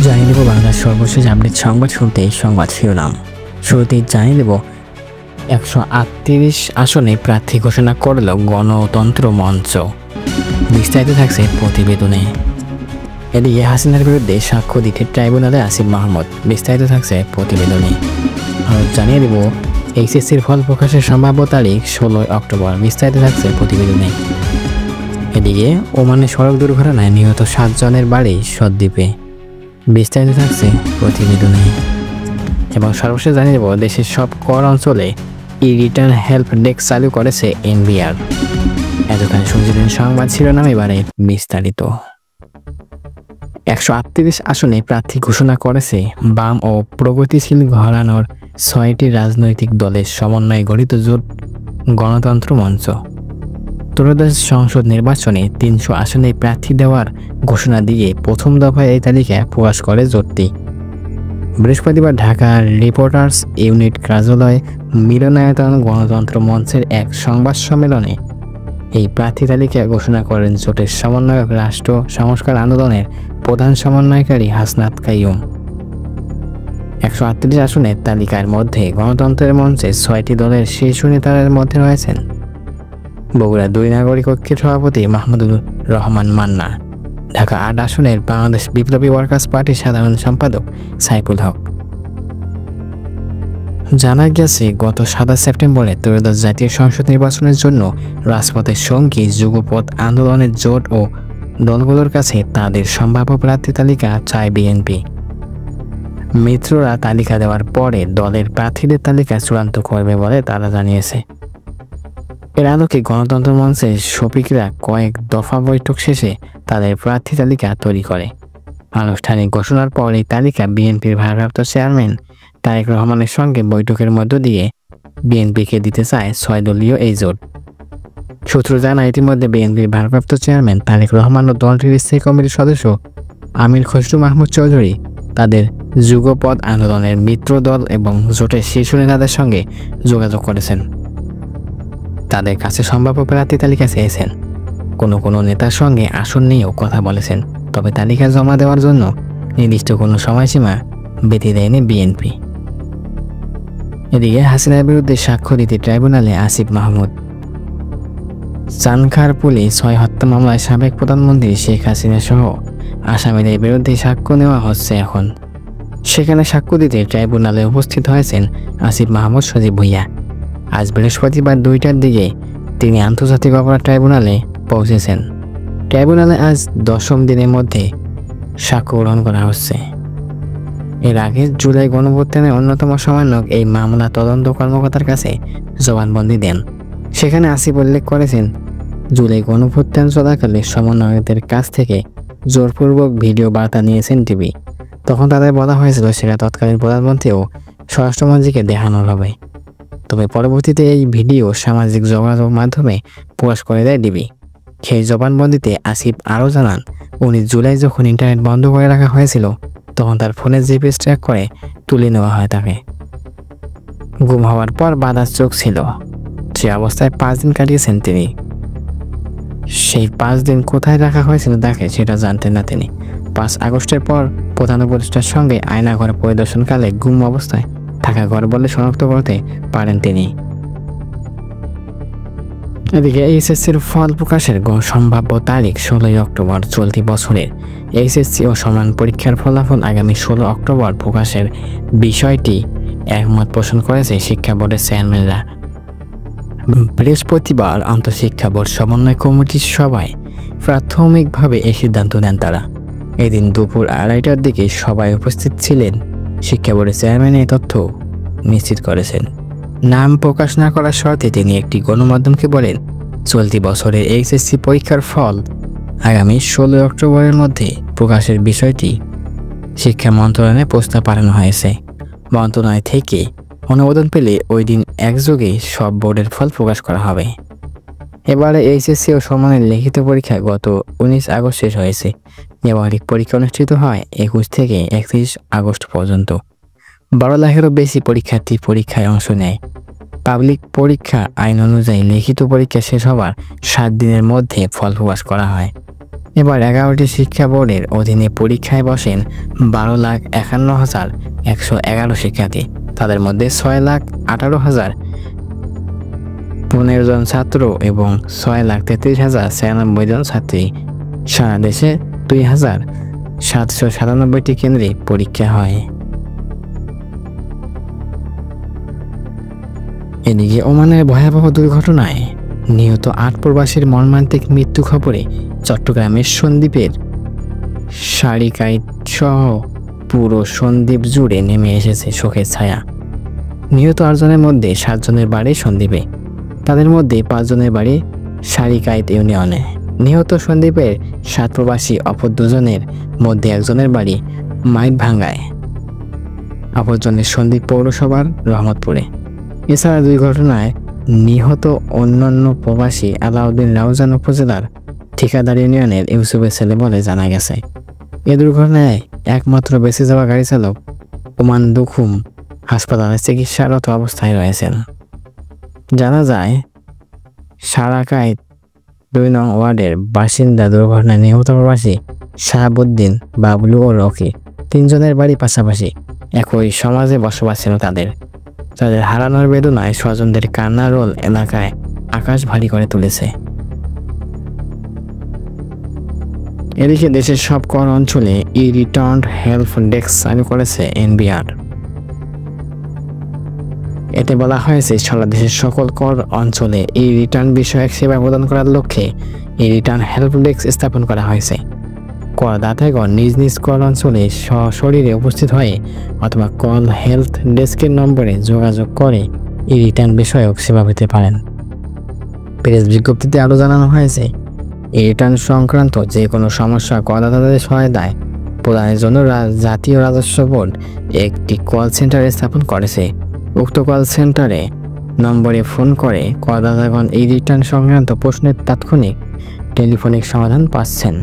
জানিয়ে দেব বাংলার সর্বশেষ আপডেট সংবাদ। শুনতে সংবাদ শিরোনাম। শুরুতেই জানিয়ে দেব 138 আসনে প্রার্থী ঘোষণা করল গণতন্ত্র মঞ্চ। বিস্তারিত থাকছে প্রতিবেদনে। এদিকে হাসিনার বিরুদ্ধে সাক্ষ্য দিতে ট্রাইব্যুনালে আসিফ মাহমুদ। বিস্তারিত থাকছে প্রতিবেদনে। আর জানিয়ে দেব এইচএসসির ফল প্রকাশের সম্ভাব্য তারিখ 16 অক্টোবর। বিস্তারিত থাকছে প্রতিবেদনে। এদিকে ওমানে সড়ক দুর্ঘটনায় নিহত 7 জনের বাড়ি সন্দ্বীপে। বিস্তারিত থাকছে প্রতিবেদনে। এবং সর্বশেষ জানিয়ে দেব দেশের সব কর অঞ্চলে রিটার্ন হেল্প ডেস্ক চালু করেছে এনবিআর। এতক্ষণ শুনছিলেন সংবাদ শিরোনাম, এবারে বিস্তারিত। 138 আসনে প্রার্থী ঘোষণা করেছে বাম ও প্রগতিশীল ঘরানার 6টি রাজনৈতিক দলের সমন্বয়ে গঠিত জোট গণতন্ত্র মঞ্চ। ত্রয়োদশ সংসদ নির্বাচনে 300 আসনে প্রার্থী দেওয়ার ঘোষণা দিয়ে প্রথম দফায় এই তালিকা প্রকাশ করে জোটটি। বৃহস্পতিবার ঢাকার রিপোর্টার্স ইউনিট কার্যালয়ে মিলনায়তন গণতন্ত্র মঞ্চের এক সংবাদ সম্মেলনে এই প্রার্থী তালিকা ঘোষণা করেন জোটের সমন্বয়ক রাষ্ট্র সংস্কার আন্দোলনের প্রধান সমন্বয়কারী হাসনাত কাইয়ুম। 138 আসনের তালিকার মধ্যে গণতন্ত্রের মঞ্চে 6টি দলের শীর্ষ নেতাদের মধ্যে রয়েছেন বগুড়া 2 নাগরিক ঐক্যের সভাপতি মাহমুদুর রহমান মান্না, ঢাকা 8 আসনের বাংলাদেশ বিপ্লবী ওয়ার্কার্স পার্টির সাধারণ সম্পাদক সাইফুল হক। জানা গেছে গত 7 সেপ্টেম্বরে ত্রয়োদশ জাতীয় সংসদ নির্বাচনের জন্য রাজপথের সঙ্গী যুগপথ আন্দোলনের জোট ও দলগুলোর কাছে তাদের সম্ভাব্য প্রার্থী তালিকা চায় বিএনপি। মিত্ররা তালিকা দেওয়ার পরে দলের প্রার্থীদের তালিকা চূড়ান্ত করবে বলে তারা জানিয়েছে। এর আলোকে গণতন্ত্র মঞ্চের শফিকরা কয়েক দফা বৈঠক শেষে তাদের প্রার্থী তালিকা তৈরি করে। আনুষ্ঠানিক ঘোষণার পর এই তালিকা বিএনপির ভারপ্রাপ্ত চেয়ারম্যান তারেক রহমানের সঙ্গে বৈঠকের মধ্য দিয়ে বিএনপিকে দিতে চায় 6 দলীয় এই জোট। সূত্র জানায় ইতিমধ্যে বিএনপির ভারপ্রাপ্ত চেয়ারম্যান তারেক রহমান ও দলটির স্থায়ী কমিটির সদস্য আমির খসরু মাহমুদ চৌধুরী তাদের যুগপথ আন্দোলনের মিত্র দল এবং জোটের শীর্ষ নেতাদের সঙ্গে যোগাযোগ করেছেন। তাদের কাছে সম্ভাব্য প্রার্থী তালিকা চেয়েছেন। কোনো নেতার সঙ্গে আসন নিয়েও কথা বলেছেন, তবে তালিকা জমা দেওয়ার জন্য নির্দিষ্ট কোনো সময়সীমা বেঁধে দেয়নি বিএনপি। এদিকে হাসিনার বিরুদ্ধে সাক্ষ্য দিতে ট্রাইব্যুনালে আসিফ মাহমুদ। চানখার পুলিশ 6 হত্যা মামলায় সাবেক প্রধানমন্ত্রী শেখ হাসিনা সহ আসামিদের বিরুদ্ধে সাক্ষ্য নেওয়া হচ্ছে এখন। সেখানে সাক্ষ্য দিতে ট্রাইব্যুনালে উপস্থিত হয়েছেন আসিফ মাহমুদ সজীব ভুইয়া। আজ বৃহস্পতিবার 2টার দিকে তিনি আন্তর্জাতিক অপরাধ ট্রাইব্যুনালে পৌঁছেছেন। ট্রাইব্যুনালে আজ 10ম দিনের মধ্যে সাক্ষ্য গ্রহণ করা হচ্ছে। এর আগে জুলাই গণঅভ্যুত্থানের অন্যতম সমন্বয়ক এই মামলা তদন্ত কর্মকর্তার কাছে জবানবন্দি দেন। সেখানে আসিফ উল্লেখ করেছেন, জুলাই গণঅভ্যুত্থান চলাকালে সমন্বয়কদের কাছ থেকে জোরপূর্বক ভিডিও বার্তা নিয়েছেন টিভি। তখন তাদের বলা হয়েছিল সেটা তৎকালীন প্রধানমন্ত্রী ও স্বরাষ্ট্রমন্ত্রীকে দেখানো হবে। তবে পরবর্তীতে এই ভিডিও সামাজিক যোগাযোগ মাধ্যমে প্রকাশ করে দেয় ডিবি। সেই জবানবন্দিতে আসিফ আরও জানান, 19 জুলাই যখন ইন্টারনেট বন্ধ করে রাখা হয়েছিল তখন তার ফোনের জিপিএস ট্র্যাক করে তুলে নেওয়া হয় তাকে। গুম হওয়ার পর বাঁধা চোখ ছিল, সে অবস্থায় 5 দিন কাটিয়েছেন তিনি। সেই 5 দিন কোথায় রাখা হয়েছিল তাকে সেটা জানতেন না তিনি। 5 আগস্টের পর প্রধান উপদেষ্টার সঙ্গে আয়নাঘর পরিদর্শনকালে গুম অবস্থায় থাকা ঘর বলে শনাক্ত করতে পারেন তিনি। এদিকে এইচএসসির ফল প্রকাশের সম্ভাব্য তারিখ 16 অক্টোবর। চলতি বছরের এইচএসসি ও সমান পরীক্ষার ফলাফল আগামী 16 অক্টোবর প্রকাশের বিষয়টি একমত পোষণ করেছে শিক্ষা বোর্ডের চেয়ারম্যানরা। বৃহস্পতিবার আন্তঃশিক্ষা বোর্ড সমন্বয় কমিটির সভায় প্রাথমিকভাবে এই সিদ্ধান্ত নেন তারা। এদিন দুপুর 2:30টার দিকে সভায় উপস্থিত ছিলেন শিক্ষা বোর্ডের চেয়ারম্যান এই তথ্য নিশ্চিত করেছেন। নাম প্রকাশ না করার শর্তে তিনি একটি গণমাধ্যমকে বলেন, চলতি বছরের এইচএসসি পরীক্ষার ফল আগামী 16 অক্টোবরের মধ্যে প্রকাশের বিষয়টি শিক্ষা মন্ত্রণালয়ে প্রস্তাব পাঠানো হয়েছে। মন্ত্রণালয় থেকে অনুমোদন পেলে ওই দিন একযোগে সব বোর্ডের ফল প্রকাশ করা হবে। এবারে এইচএসসি ও সমানের লিখিত পরীক্ষা গত 19 আগস্ট শেষ হয়েছে। ব্যবহারিক পরীক্ষা অনুষ্ঠিত হয় 21 থেকে 31 আগস্ট পর্যন্ত। 12 লাখেরও বেশি পরীক্ষার্থী পরীক্ষায় অংশ নেয়। পাবলিক পরীক্ষা আইন অনুযায়ী লিখিত পরীক্ষা শেষ হওয়ার 7 দিনের মধ্যে ফল প্রকাশ করা হয়। এবার 11টি শিক্ষা বোর্ডের অধীনে পরীক্ষায় বসেন 12,51,111 শিক্ষার্থী। তাদের মধ্যে 6,18,015 জন ছাত্র এবং 6,33,096 জন ছাত্রী। সারা দেশে 2,797টি কেন্দ্রে পরীক্ষা হয়। এদিকে ওমানের ভয়াবহ দুর্ঘটনায় নিহত 8 প্রবাসীর মর্মান্তিক মৃত্যু খবরে চট্টগ্রামের সন্দ্বীপের সারিকাইত সহ পুরো সন্দ্বীপ জুড়ে নেমে এসেছে শোকের ছায়া। নিহত 8 জনের মধ্যে 7 জনের বাড়ি সন্দ্বীপে, তাদের মধ্যে 5 জনের বাড়ি সারিকাইত ইউনিয়নে। নিহত সন্দ্বীপের 7 প্রবাসী, অপর 2 জনের মধ্যে 1 জনের বাড়ি মাইকভাঙ্গায়, অপরজনের সন্দ্বীপ পৌরসভার রহমতপুরে। এছাড়া দুর্ঘটনায় নিহত অন্যান্য প্রবাসী আলাউদ্দিন রাউজান উপজেলার ঠিকাদার ইউনিয়নের ইউসুফের ছেলে বলে জানা গেছে। এ দুর্ঘটনায় একমাত্র বেঁচে যাওয়া গাড়ি চালক ওমান দুখুম হাসপাতালে চিকিৎসারত অবস্থায় রয়েছেন। জানা যায়, সারাকাইত 2 নং ওয়ার্ডের বাসিন্দা দুর্ঘটনায় নিহত প্রবাসী শাহাবুদ্দিন, বাবলু ও রকি 3 জনের বাড়ি পাশাপাশি একই সমাজে বসবাস ছিল তাদের হারানোর বেদনায় স্বজনদের কান্না রোল এলাকায় আকাশ ভারী করে তুলেছে। এদিকে দেশের সব কর অঞ্চলে রিটার্ন হেল্প ডেস্ক চালু করেছে এনবিআর। এতে বলা হয়েছে, সারা দেশের সকল কর অঞ্চলে রিটার্ন বিষয়ক সেবা প্রদান করার লক্ষ্যে রিটার্ন হেল্প ডেস্ক স্থাপন করা হয়েছে। করদাতাগণ নিজ নিজ কর অঞ্চলে সশরীরে উপস্থিত হয়ে অথবা কল হেল্প ডেস্কের নম্বরে যোগাযোগ করে রিটার্ন বিষয়ক সেবা পেতে পারেন। প্রেস বিজ্ঞপ্তিতে আরও জানানো হয়েছে, রিটার্ন সংক্রান্ত যে কোনো সমস্যা করদাতাদের সহায়তায় প্রদানের জন্য জাতীয় রাজস্ব বোর্ড একটি কল সেন্টার স্থাপন করেছে। উক্ত কল সেন্টারে নম্বরে ফোন করে করদাতাগণ রিটার্ন সংক্রান্ত প্রশ্নের তাৎক্ষণিক টেলিফোনিক সমাধান পাচ্ছেন।